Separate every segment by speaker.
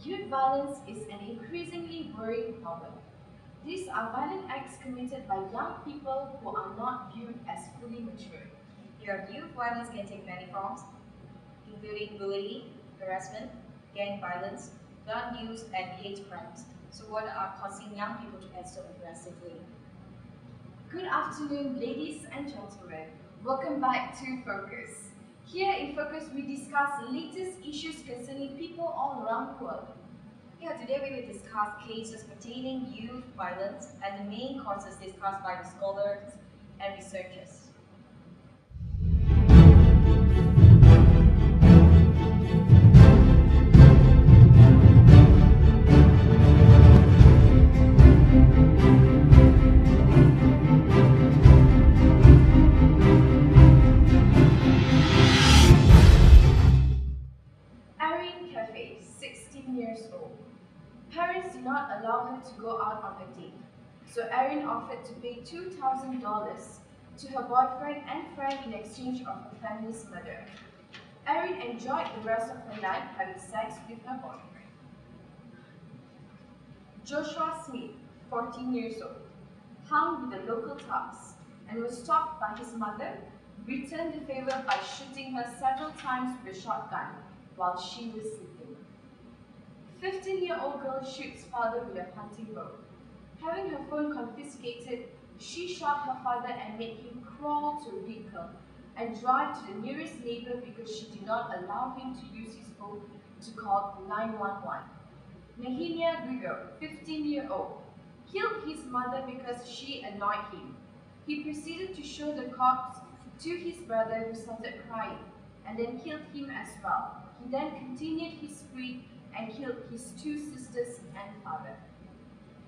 Speaker 1: Youth violence is an increasingly worrying problem. These are violent acts committed by young people who are not viewed as fully mature.
Speaker 2: Your youth violence can take many forms, including bullying, harassment, gang violence, gun use, and hate crimes. So what are causing young people to act so aggressively?
Speaker 1: Good afternoon, ladies and gentlemen. Welcome back to Focus. Here in Focus, we discuss the latest issues concerning people all around the world.
Speaker 2: Yeah, today we will discuss cases pertaining youth violence and the main causes discussed by the scholars and researchers.
Speaker 1: Erin Cafe, 16 years old. Parents did not allow her to go out on a date, so Erin offered to pay $2,000 to her boyfriend and friend in exchange of her family's murder. Erin enjoyed the rest of her night having sex with her boyfriend. Joshua Smith, 14 years old, hung with the local thugs and was stopped by his mother, returned the favor by shooting her several times with a shotgun while she was sleeping. 15-year-old girl shoots father with a hunting bow. Having her phone confiscated, she shot her father and made him crawl to a vehicle and drive to the nearest neighbor because she did not allow him to use his phone to call 911. Nehemiah Gugo, 15-year-old, killed his mother because she annoyed him. He proceeded to show the cops to his brother who started crying and then killed him as well. He then continued his spree and killed his two sisters and father.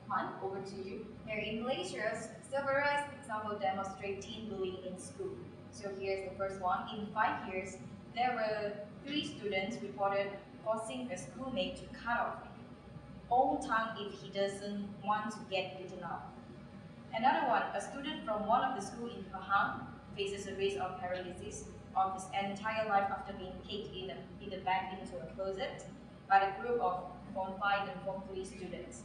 Speaker 1: Juan, over to you.
Speaker 2: Here in Malaysia, several examples demonstrate teen bullying in school. So here's the first one. In 5 years, there were 3 students reported forcing a schoolmate to cut off own tongue if he doesn't want to get beaten up. Another one, a student from one of the schools in Pahang faces a risk of paralysis of his entire life after being kicked in the back into a closet by a group of Form 5 and Form 3 students.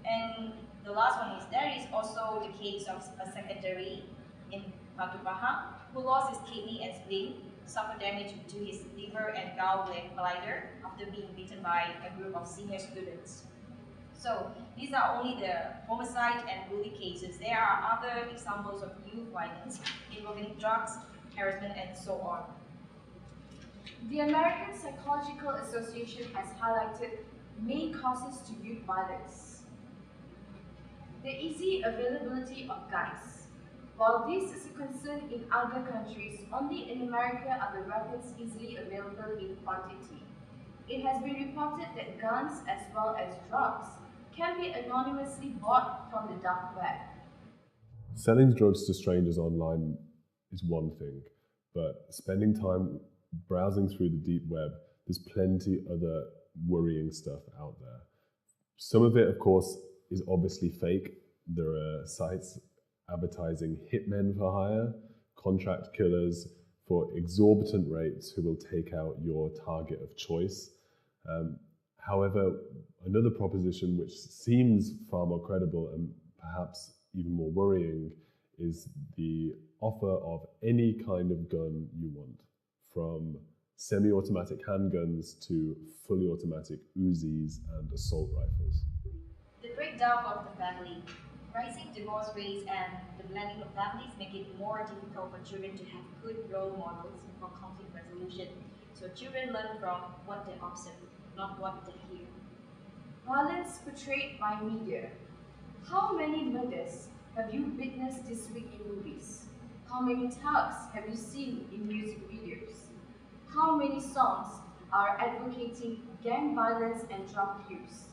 Speaker 2: And the last one is there is also the case of a secondary in Batu Pahang who lost his kidney and spleen, suffered damage to his liver and gallbladder after being beaten by a group of senior students. So these are only the homicide and bully cases. There are other examples of youth violence involving drugs, harassment, and so on.
Speaker 1: The American Psychological Association has highlighted main causes to youth violence. The easy availability of guns. While this is a concern in other countries, only in America are the weapons easily available in quantity. It has been reported that guns as well as drugs can be anonymously bought from the dark web.
Speaker 3: Selling drugs to strangers online is one thing, but spending time browsing through the deep web, there's plenty other worrying stuff out there. Some of it, of course, is obviously fake. There are sites advertising hitmen for hire, contract killers for exorbitant rates who will take out your target of choice. However, another proposition which seems far more credible and perhaps even more worrying is the offer of any kind of gun you want, from semi-automatic handguns to fully automatic Uzis and assault rifles.
Speaker 2: The breakdown of the family. Rising divorce rates and the blending of families make it more difficult for children to have good role models for conflict resolution. So children learn from what they observe, not what they hear.
Speaker 1: Violence portrayed by media. How many murders have you witnessed this week in movies? How many thugs have you seen in music videos? How many songs are advocating gang violence and drug use?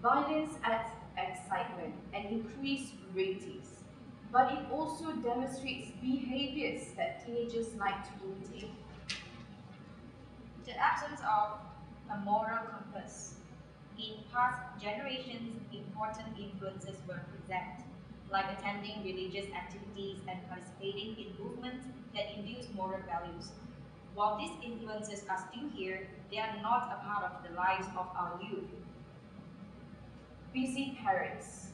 Speaker 1: Violence adds excitement and increased ratings, but it also demonstrates behaviors that teenagers like to imitate.
Speaker 2: The absence of a moral compass. In past generations, important influences were present, like attending religious activities and participating in movements that induce moral values. While these influences are still here, they are not a part of the lives of our youth.
Speaker 1: Busy parents.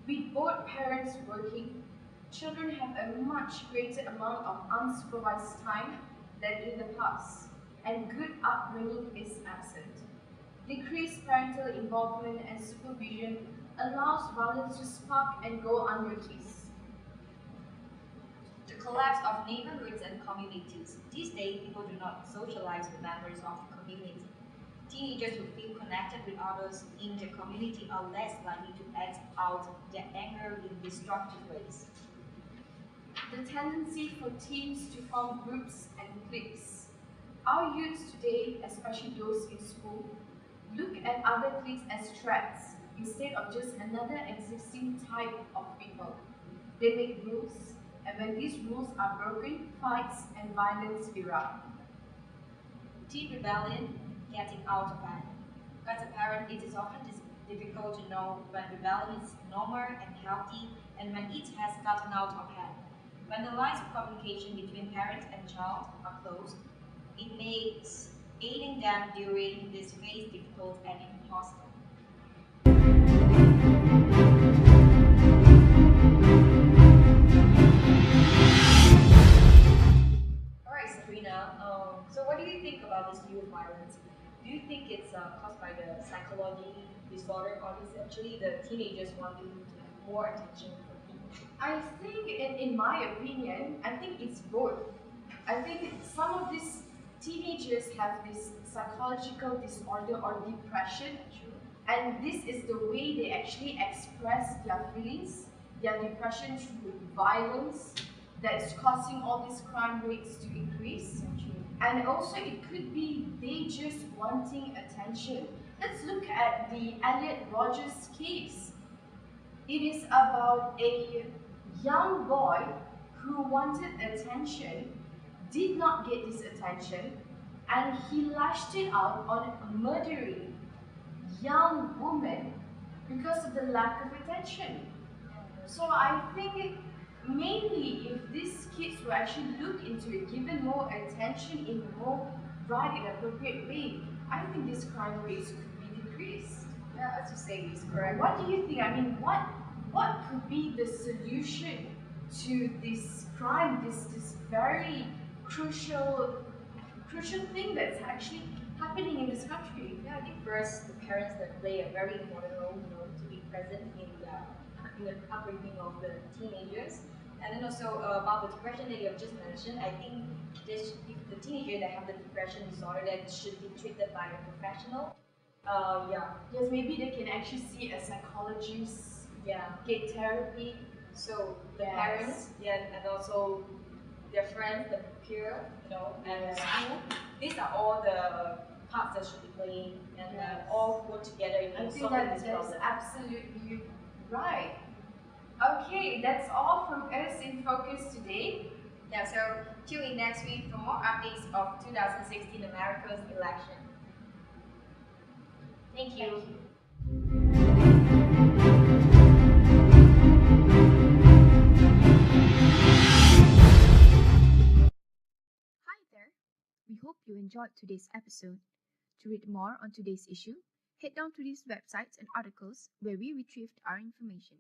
Speaker 1: With both parents working, children have a much greater amount of unsupervised time than in the past, and good upbringing is absent. Decreased parental involvement and supervision allows violence to spark and go unnoticed.
Speaker 2: The collapse of neighborhoods and communities. These days, people do not socialize with members of the community. Teenagers who feel connected with others in the community are less likely to act out their anger in destructive ways.
Speaker 1: The tendency for teens to form groups and cliques. Our youths today, especially those in school, look at other cliques as threats instead of just another existing type of people. They make rules, and when these rules are broken, fights and violence erupt.
Speaker 2: Teen rebellion, getting out of hand. As a parent, it is often difficult to know when rebellion is normal and healthy and when it has gotten out of hand. When the lines of communication between parent and child are closed, it makes aiding them during this phase difficult and impossible. Alright, Sabrina, so what do you think about this youth violence? Do you think it's caused by the psychology disorder, or is actually the teenagers wanting to have more attention from people?
Speaker 1: I think, in my opinion, I think it's both. I think some of these teenagers have this psychological disorder or depression, and this is the way they actually express their feelings, their depression through violence that's causing all these crime rates to increase. And also it could be they just wanting attention. Let's look at the Elliot Rogers case. It is about a young boy who wanted attention, did not get this attention, and he lashed it out on murdering young women because of the lack of attention. So I think mainly if these kids were actually looked into it, given more attention in a more right and appropriate way, I think these crime rates could be decreased.
Speaker 2: Yeah, as you say, it's correct.
Speaker 1: What do you think? I mean, what could be the solution to this crime, this very crucial thing that's actually happening in this country?
Speaker 2: Yeah, I think first the parents that play a very important role, to be present in the upbringing of the teenagers. And then also about the depression that you have just mentioned, I think if the teenager that have the depression disorder, that should be treated by a professional. Yeah.
Speaker 1: Yes, maybe they can actually see a psychologist,
Speaker 2: Yeah.
Speaker 1: get therapy.
Speaker 2: So the
Speaker 1: Yes.
Speaker 2: parents, yeah, and also their friends, the peer, and the school. These are all the parts that should be playing and
Speaker 1: Yes.
Speaker 2: all work together in
Speaker 1: I think
Speaker 2: solving
Speaker 1: that's
Speaker 2: this problem.
Speaker 1: absolutely right. Okay, that's all from us in Focus today.
Speaker 2: Yeah, so tune in next week for more updates of 2016 America's election. Thank you.
Speaker 1: Thank you.
Speaker 4: Hi there! We hope you enjoyed today's episode. To read more on today's issue, head down to these websites and articles where we retrieved our information.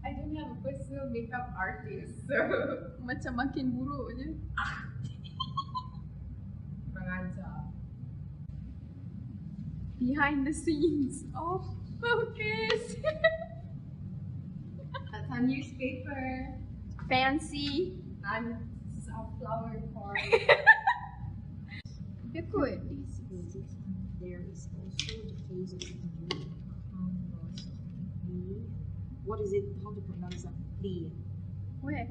Speaker 1: I don't have a personal makeup artist, so
Speaker 5: Macam makin buruk je.
Speaker 1: kurang ajar.
Speaker 5: Behind the scenes of Focus.
Speaker 1: That's our newspaper.
Speaker 5: Fancy.
Speaker 1: And this is our flower pot.
Speaker 5: Dia kot.
Speaker 6: These roses, there is also the case of injury, harm, loss of degree. What is it? How to pronounce that? Plea.
Speaker 5: Where?